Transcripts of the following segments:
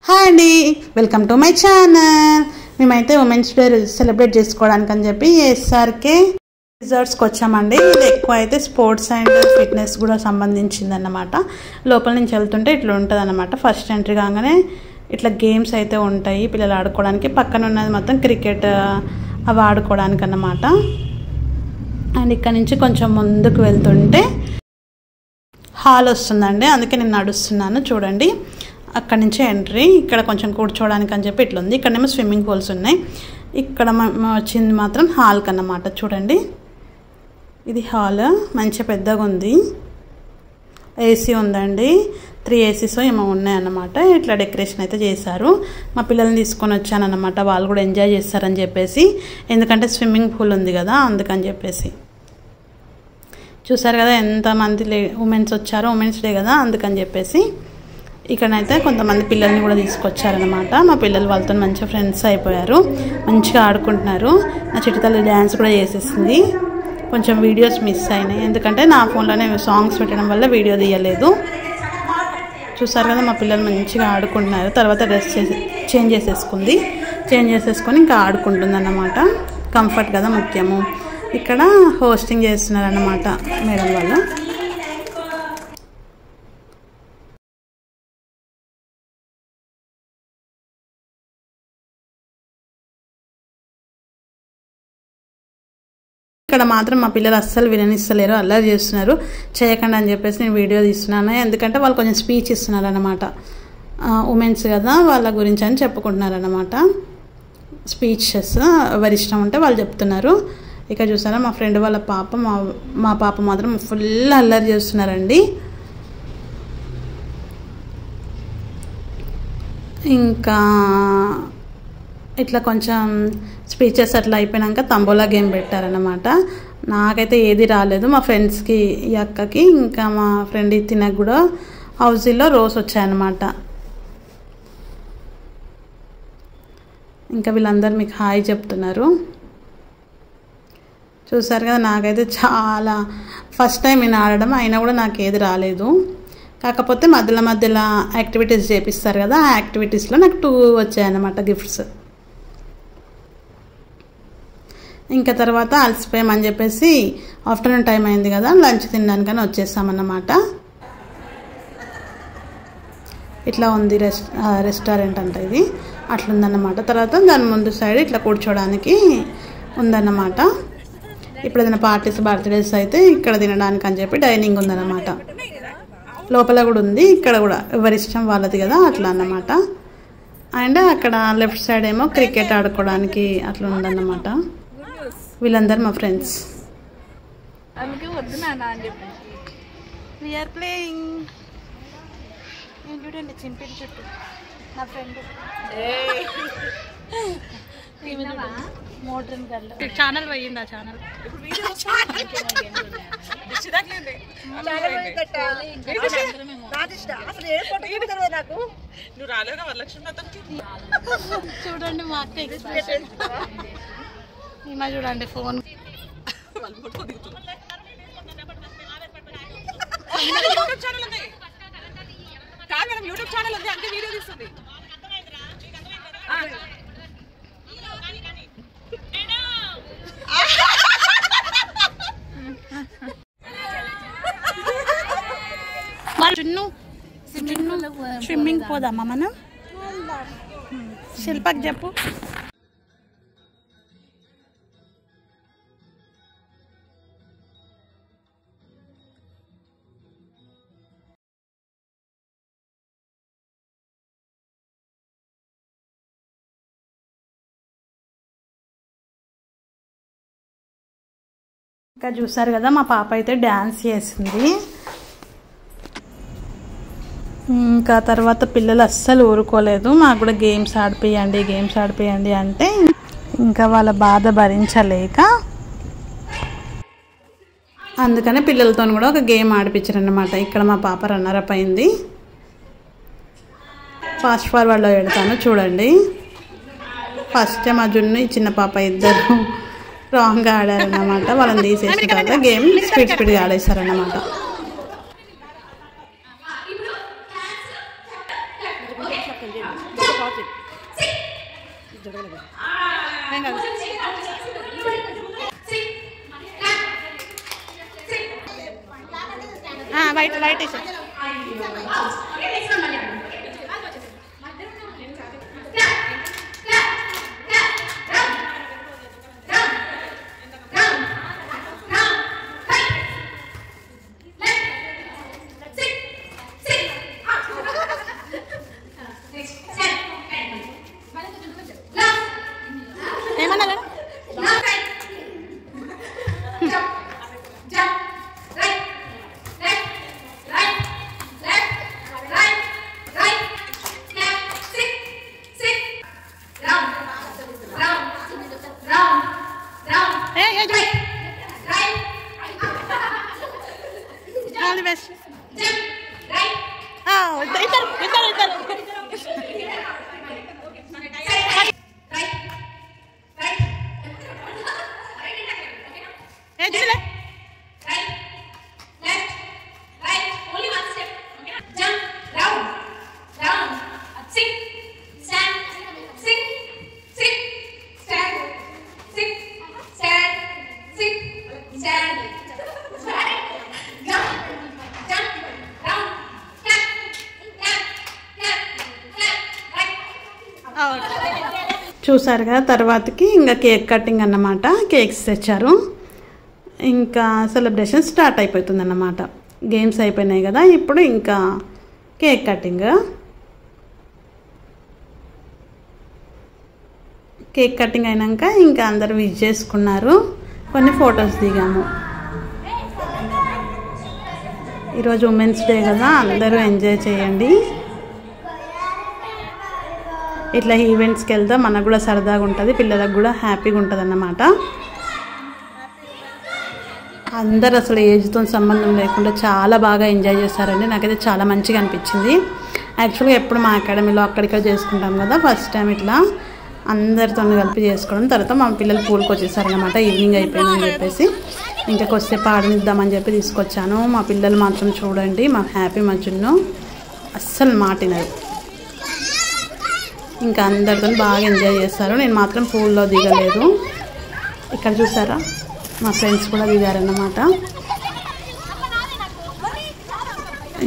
Hi అండి, welcome to my channel. మేమైతే women's day celebrate చేసుకోవడానికి అని చెప్పి ఎస్ఆర్కే రిసార్ట్స్కి వచ్చామండి. ఇది ఎక్కువ అయితే స్పోర్ట్స్ అండ్ ఫిట్నెస్ కూడా సంబంధించింది అన్నమాట. లోపల నుంచి వెళ్తుంటే ఇట్లా ఉంటుంది అన్నమాట. ఫస్ట్ ఎంట్రీ కాగానే ఇట్లా గేమ్స్ అయితే ఉంటాయి పిల్లలు ఆడుకోవడానికి. పక్కన ఉన్నది మొత్తం క్రికెట్ అవి ఆడుకోవడానికి అన్నమాట. అండ్ ఇక్కడ నుంచి కొంచెం ముందుకు వెళ్తుంటే హాల్ వస్తుందండి, అందుకే నేను నడుస్తున్నాను చూడండి. అక్కడ నుంచి ఎంట్రీ, ఇక్కడ కొంచెం కూర్చోవడానికి అని చెప్పి ఇట్లా ఉంది. ఇక్కడేమో స్విమ్మింగ్ పూల్స్ ఉన్నాయి. ఇక్కడ వచ్చింది మాత్రం హాల్కి అన్నమాట. చూడండి, ఇది హాల్ మంచిగా పెద్దగా ఉంది. ఏసీ ఉందండి, 3 ఏసీస్ ఏమో ఉన్నాయన్నమాట. ఇట్లా డెకరేషన్ అయితే చేశారు. మా పిల్లల్ని తీసుకొని వచ్చానన్నమాట, వాళ్ళు కూడా ఎంజాయ్ చేస్తారని చెప్పేసి. ఎందుకంటే స్విమ్మింగ్ పూల్ ఉంది కదా, అందుకని చెప్పేసి. చూసారు కదా ఎంతమంది ఉమెన్స్ వచ్చారో, ఉమెన్స్ డే కదా అందుకని చెప్పేసి. ఇక్కడైతే కొంతమంది పిల్లల్ని కూడా తీసుకొచ్చారనమాట. మా పిల్లలు వాళ్ళతో మంచిగా ఫ్రెండ్స్ అయిపోయారు, మంచిగా ఆడుకుంటున్నారు. నా చిటితల్లి డ్యాన్స్ కూడా చేసేసింది. కొంచెం వీడియోస్ మిస్ అయినాయి, ఎందుకంటే నా ఫోన్లోనే సాంగ్స్ పెట్టడం వల్ల వీడియో తీయలేదు. చూసారు కదా మా పిల్లలు మంచిగా ఆడుకుంటున్నారు. తర్వాత డ్రెస్ చేంజ్ చేసేసుకొని ఇంకా ఆడుకుంటుంది అన్నమాట. కంఫర్ట్ కదా ముఖ్యము. ఇక్కడ హోస్టింగ్ చేస్తున్నారు అన్నమాట మేడం వాళ్ళు. ఇక్కడ మాత్రం మా పిల్లలు అస్సలు విననిస్తలేరు, అల్లరి చేస్తున్నారు. చేయకండి అని చెప్పేసి నేను వీడియో తీస్తున్నాను. ఎందుకంటే వాళ్ళు కొంచెం స్పీచ్ ఇస్తున్నారు అన్నమాట. ఉమెన్స్ కదా వాళ్ళ గురించి అని చెప్పుకుంటున్నారు అన్నమాట. స్పీచెస్ ఎవరి ఇష్టం ఉంటే వాళ్ళు చెప్తున్నారు. ఇక చూసారా మా ఫ్రెండ్ వాళ్ళ పాప, మా పాప మాత్రం ఫుల్ అల్లరి చేస్తున్నారండి. ఇంకా ఇట్లా కొంచెం స్పీచెస్ అట్లా అయిపోయాక తంబోలా గేమ్ పెట్టారనమాట. నాకైతే ఏది రాలేదు, మా ఫ్రెండ్స్కి, ఈ అక్కకి ఇంకా మా ఫ్రెండ్ తినకు కూడా హౌజీలో రోస్ వచ్చాయన్నమాట. ఇంకా వీళ్ళందరూ మీకు హాయ్ చెప్తున్నారు. చూసారు కదా, నాకైతే చాలా ఫస్ట్ టైం నేను ఆడడం, అయినా కూడా నాకు ఏది రాలేదు. కాకపోతే మధ్యలో యాక్టివిటీస్ చేపిస్తారు కదా, ఆ యాక్టివిటీస్లో నాకు 2 వచ్చాయన్నమాట గిఫ్ట్స్. ఇంకా తర్వాత అలసిపోయామని చెప్పేసి ఆఫ్టర్నూన్ టైం అయింది కదా, లంచ్ తినడానికని వచ్చేసామన్నమాట. ఇట్లా ఉంది రెస్టారెంట్ అంట ఇది, అట్లుందన్నమాట. తర్వాత దాని ముందు సైడ్ ఇట్లా కూర్చోడానికి ఉందన్నమాట. ఇప్పుడు ఏదైనా పార్టీస్, బర్త్డేస్ అయితే ఇక్కడ తినడానికి అని చెప్పి డైనింగ్ ఉందన్నమాట. లోపల కూడా ఉంది, ఇక్కడ కూడా ఎవరిష్టం వాళ్ళది కదా, అట్లా అన్నమాట. అండ్ అక్కడ లెఫ్ట్ సైడ్ ఏమో క్రికెట్ ఆడుకోవడానికి అట్లా ఉందన్నమాట. వీళ్ళందరూ మా ఫ్రెండ్స్. చూడండి చింపిడి చుట్టూ నా ఫ్రెండ్ మోడ్రన్ గర్ల్ ఛానల్ పోయింది. ఆ ఛానల్ చూడండి మా అక్క ఎక్స్ప్రెషన్. ఈమె చూడండి ఫోన్ యూట్యూబ్ ఛానల్ ఉంది, అంటే వీడియో తీస్తుంది. స్విమ్మింగ్ పోదామా మనం? శిల్పకి చెప్పు. ఇంకా చూసారు కదా మా పాప అయితే డ్యాన్స్ చేసింది. ఇంకా తర్వాత పిల్లలు అస్సలు ఊరుకోలేదు, మాకు కూడా గేమ్స్ ఆడిపియండి అంటే ఇంకా వాళ్ళ బాధ భరించలేక అందుకనే పిల్లలతో కూడా ఒక గేమ్ ఆడిపించారన్నమాట. ఇక్కడ మా పాప రన్నరప్ అయింది. ఫాస్ట్ ఫార్వర్డ్లో పెడతాను చూడండి. ఫస్ట్ మా జున్ను, ఈ చిన్న పాప ఇద్దరు రాంగ్గా ఆడారన్నమాట. వాళ్ళని తీసేసిన తర్వాత గేమ్ స్పీడ్గా ఆడేశారన్నమాట. వైట్ వైట్ ఏమన్నా చూసారు కదా. తర్వాతకి ఇంకా కేక్ కటింగ్ అన్నమాట. కేక్స్ తెచ్చారు. ఇంకా సెలబ్రేషన్ స్టార్ట్ అయిపోతుంది అన్నమాట. గేమ్స్ అయిపోయినాయి కదా, ఇప్పుడు ఇంకా కేక్ కటింగ్. కేక్ కటింగ్ అయినాక ఇంకా అందరూ విష్ చేసుకున్నారు. కొన్ని ఫొటోస్ దిగాము. ఈరోజు ఉమెన్స్ డే కదా, అందరూ ఎంజాయ్ చేయండి. ఇట్లా ఈవెంట్స్కి వెళ్తే మనకు కూడా సరదాగా ఉంటుంది, పిల్లలకు కూడా హ్యాపీగా ఉంటుంది అన్నమాట. అందరు అసలు ఏజ్తో సంబంధం లేకుండా చాలా బాగా ఎంజాయ్ చేస్తారండి. నాకైతే చాలా మంచిగా అనిపించింది. యాక్చువల్గా ఎప్పుడు మా అకాడమీలో అక్కడిక్కడ చేసుకుంటాం కదా, ఫస్ట్ టైం ఇట్లా అందరితో కలిపి చేసుకోవడం. తర్వాత మా పిల్లలు పూల్కి వచ్చేసారనమాట. ఈవినింగ్ అయిపోయిందని చెప్పేసి ఇంకా కొద్దిసేపు ఆడనిద్దామని చెప్పి తీసుకొచ్చాను. మా పిల్లలు మాత్రం చూడండి, మా హ్యాపీ మధ్యలో అస్సలు మాటినారు. ఇంకా అందరితో బాగా ఎంజాయ్ చేస్తారు. నేను మాత్రం పూల్లో దిగలేదు. ఇక్కడ చూసారా, మా ఫ్రెండ్స్ కూడా దిగారన్నమాట.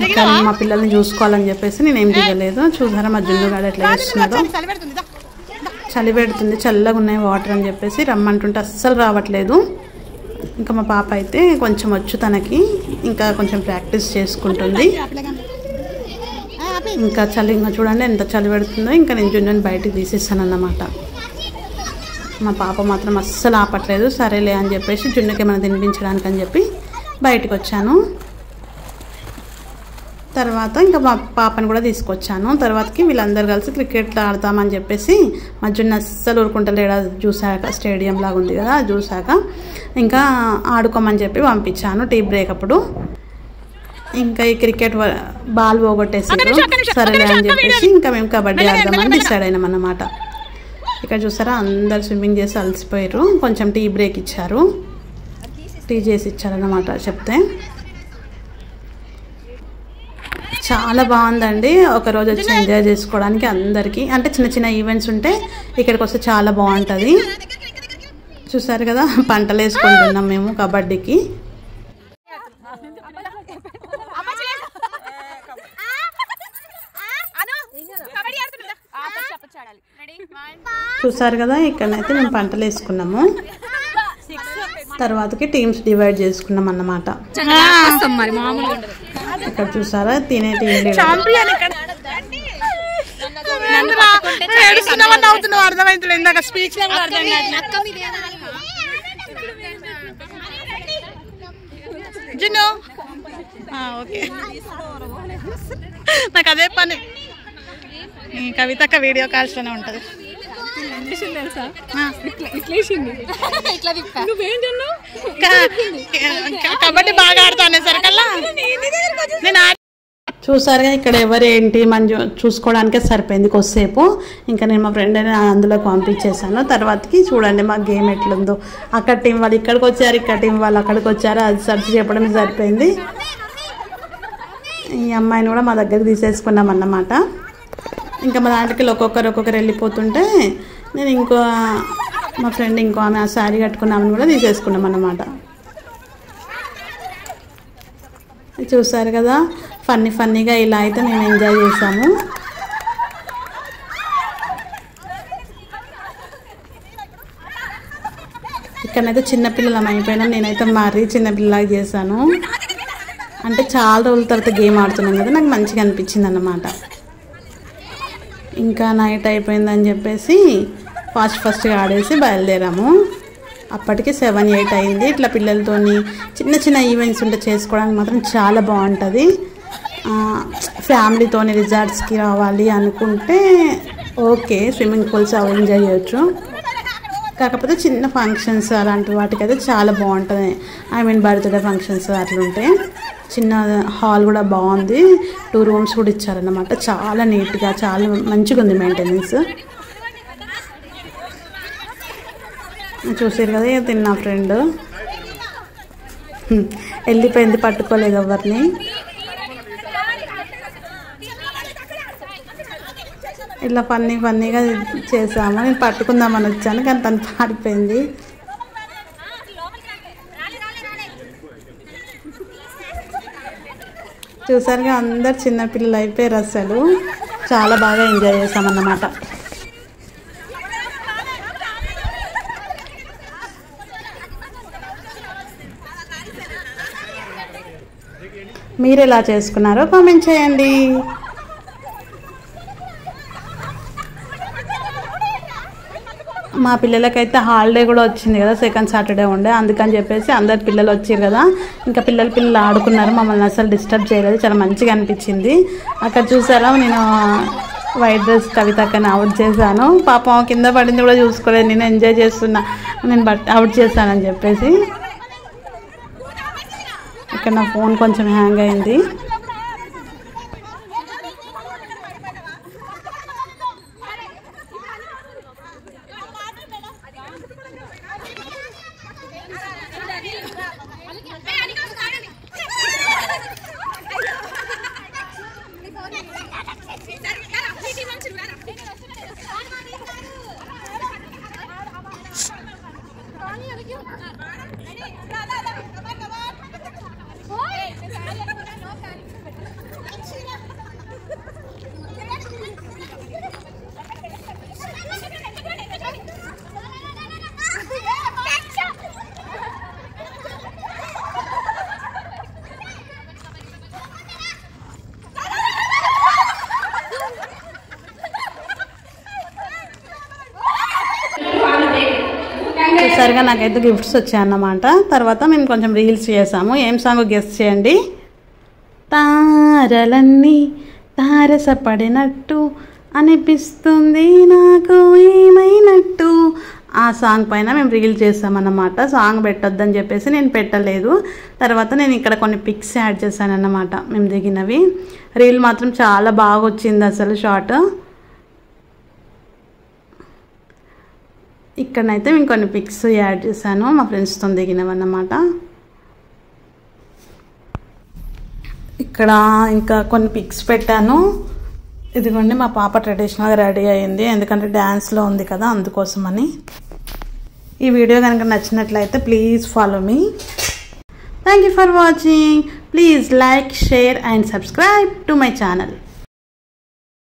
ఇంకా మా పిల్లల్ని చూసుకోవాలని చెప్పేసి నేనేం దిగలేదు. చూసారా మా జున్నుగాడు ఎట్లా చేస్తున్నారో. చలి పెడుతుంది, చల్లగా ఉన్నాయి వాటర్ అని చెప్పేసి రమ్మంటుంటే అస్సలు రావట్లేదు. ఇంకా మా పాప అయితే కొంచెం వచ్చు తనకి, ఇంకా కొంచెం ప్రాక్టీస్ చేసుకుంటుంది. ఇంకా చలి ఇంకా చూడండి ఎంత చలి పెడుతుందో. ఇంకా నేను జున్నుని బయటికి తీసేస్తాను అన్నమాట. మా పాప మాత్రం అస్సలు ఆపట్లేదు. సరేలే అని చెప్పేసి జున్నుకి ఏమైనా తినిపించడానికి అని చెప్పి బయటకు వచ్చాను. తర్వాత ఇంకా మా పాపని కూడా తీసుకొచ్చాను. తర్వాతకి వీళ్ళందరూ కలిసి క్రికెట్ ఆడతామని చెప్పేసి మా జున్ను అస్సలు ఊరుకుంటలేడు. చూసాక స్టేడియం లాగా ఉంది కదా, చూసాక ఇంకా ఆడుకోమని చెప్పి పంపించాను టీ బ్రేక్ అప్పుడు. ఇంకా ఈ క్రికెట్ బాల్ పోగొట్టేసారు. సరేలే అని చెప్పేసి ఇంకా మేము కబడ్డీ ఆడదామని డిసైడ్ అయినాం అన్నమాట. ఇక్కడ చూసారా అందరు స్విమ్మింగ్ చేసి అలసిపోయారు. కొంచెం టీ బ్రేక్ ఇచ్చారు, టీ చేసి ఇచ్చారన్నమాట. చెప్తే చాలా బాగుందండి. ఒకరోజు వచ్చి ఎంజాయ్ చేసుకోవడానికి అందరికీ. అంటే చిన్న చిన్న ఈవెంట్స్ ఉంటే ఇక్కడికి వస్తే చాలా బాగుంటుంది. చూసారు కదా, పంటలు వేసుకుంటున్నాం మేము కబడ్డీకి. చూసారు కదా, ఇక్కడనైతే మేము పంటలు వేసుకున్నాము. తర్వాతకి టీమ్స్ డివైడ్ చేసుకున్నాం అన్నమాట. ఇక్కడ చూసారా తినే టీం నాకు అదే పని. కవితక్క వీడియో కాల్స్ లోనే ఉంటది. కబడ్డీ బాగా ఆడుతానే సరికల్లా నేను చూసారుగా. ఇక్కడ ఎవరేంటి మనం చూసుకోవడానికే సరిపోయింది కొద్దిసేపు. ఇంకా నేను మా ఫ్రెండ్ అని అందులో పంపించేసాను. తర్వాతకి చూడండి మా గేమ్ ఎట్లుందో. అక్కడ టీం వాళ్ళు ఇక్కడికి వచ్చారు, ఇక్కడ టీం వాళ్ళు అక్కడికి వచ్చారు. అది సర్చ్ చెప్పడం సరిపోయింది. ఈ అమ్మాయిని కూడా మా దగ్గరికి తీసేసుకున్నాం అన్నమాట. ఇంకా మా దాంట్లోకి ఒక్కొక్కరు వెళ్ళిపోతుంటే నేను మా ఫ్రెండ్ ఇంకో ఆమె ఆ శారీ కట్టుకున్నామని కూడా తీసేసుకున్నాం అన్నమాట. చూసారు కదా, ఫన్నీగా ఇలా అయితే మేము ఎంజాయ్ చేసాము. ఇక్కడైతే చిన్నపిల్లలం అయిపోయినా నేనైతే మరీ చిన్నపిల్లలాగా చేశాను. అంటే చాలా రోజుల తర్వాత గేమ్ ఆడుతున్నాం కదా, నాకు మంచిగా అనిపించింది అన్నమాట. ఇంకా నైట్ అయిపోయిందని చెప్పేసి ఫాస్ట్గా ఆడేసి బయలుదేరాము. అప్పటికి 7-8 అయింది. ఇట్లా పిల్లలతోని చిన్న ఈవెంట్స్ ఉంటే చేసుకోవడానికి మాత్రం చాలా బాగుంటుంది. ఫ్యామిలీతోని రిసార్ట్స్కి రావాలి అనుకుంటే ఓకే, స్విమ్మింగ్ పూల్స్ అవి ఎంజాయ్ చేయొచ్చు. కాకపోతే చిన్న ఫంక్షన్స్ అలాంటి వాటికైతే చాలా బాగుంటుంది. బర్త్డే ఫంక్షన్స్ అట్లుంటే చిన్న హాల్ కూడా బాగుంది. 2 రూమ్స్ కూడా ఇచ్చారన్నమాట. చాలా నీట్గా చాలా మంచిగా ఉంది మెయింటెనెన్స్. చూసారు కదా, తిన్నా ఫ్రెండ్ వెళ్ళిపోయింది, పట్టుకోలేదు ఎవరిని. ఇట్లా ఫన్నీగా చేసాము. నేను పట్టుకుందామని వచ్చాను కానీ తను పారిపోయింది. చూసారుగా, అందరు చిన్నపిల్లలు అయిపోయారు. అసలు చాలా బాగా ఎంజాయ్ చేసామన్నమాట. మీరు ఎలా చేసుకున్నారో కామెంట్ చేయండి. మా పిల్లలకైతే హాలిడే కూడా వచ్చింది కదా, సెకండ్ సాటర్డే ఉండే, అందుకని చెప్పేసి అందరు పిల్లలు వచ్చారు కదా, ఇంకా పిల్లలు ఆడుకున్నారు. మమ్మల్ని అసలు డిస్టర్బ్ చేయలేదు. చాలా మంచిగా అనిపించింది. అక్కడ చూసారా, నేను వైట్ డ్రెస్ కవితకని అవుట్ చేశాను. పాపం కింద పడింది కూడా చూసుకోలేదు. నేను ఎంజాయ్ చేస్తున్నా, నేను అవుట్ చేశానని చెప్పేసి. ఇక్కడ నా ఫోన్ కొంచెం హ్యాంగ్ అయింది. సరిగా నాకైతే గిఫ్ట్స్ వచ్చాయన్నమాట. తర్వాత మేము కొంచెం రీల్స్ చేసాము. ఏం సాంగ్ గెస్ చేయండి. తారలన్నీ తారసపడినట్టు అనిపిస్తుంది నాకు ఏమైనట్టు, ఆ సాంగ్ పైన మేము రీల్ చేసామన్నమాట. సాంగ్ పెట్టొద్దని చెప్పేసి నేను పెట్టలేదు. తర్వాత నేను ఇక్కడ కొన్ని పిక్స్ యాడ్ చేశాను అన్నమాట, మేము దిగినవి. రీల్ మాత్రం చాలా బాగా వచ్చింది అసలు షార్ట్. ఇక్కడనైతే మేము కొన్ని పిక్స్ యాడ్ చేశాను, మా ఫ్రెండ్స్తో దిగినవన్నమాట. ఇక్కడ ఇంకా కొన్ని పిక్స్ పెట్టాను. ఇదిగోండి, మా పాప ట్రెడిషనల్గా రెడీ అయ్యింది, ఎందుకంటే డ్యాన్స్లో ఉంది కదా, అందుకోసమని. ఈ వీడియో కనుక నచ్చినట్లయితే please follow me. Thank you for watching. Please like, share and subscribe to my channel.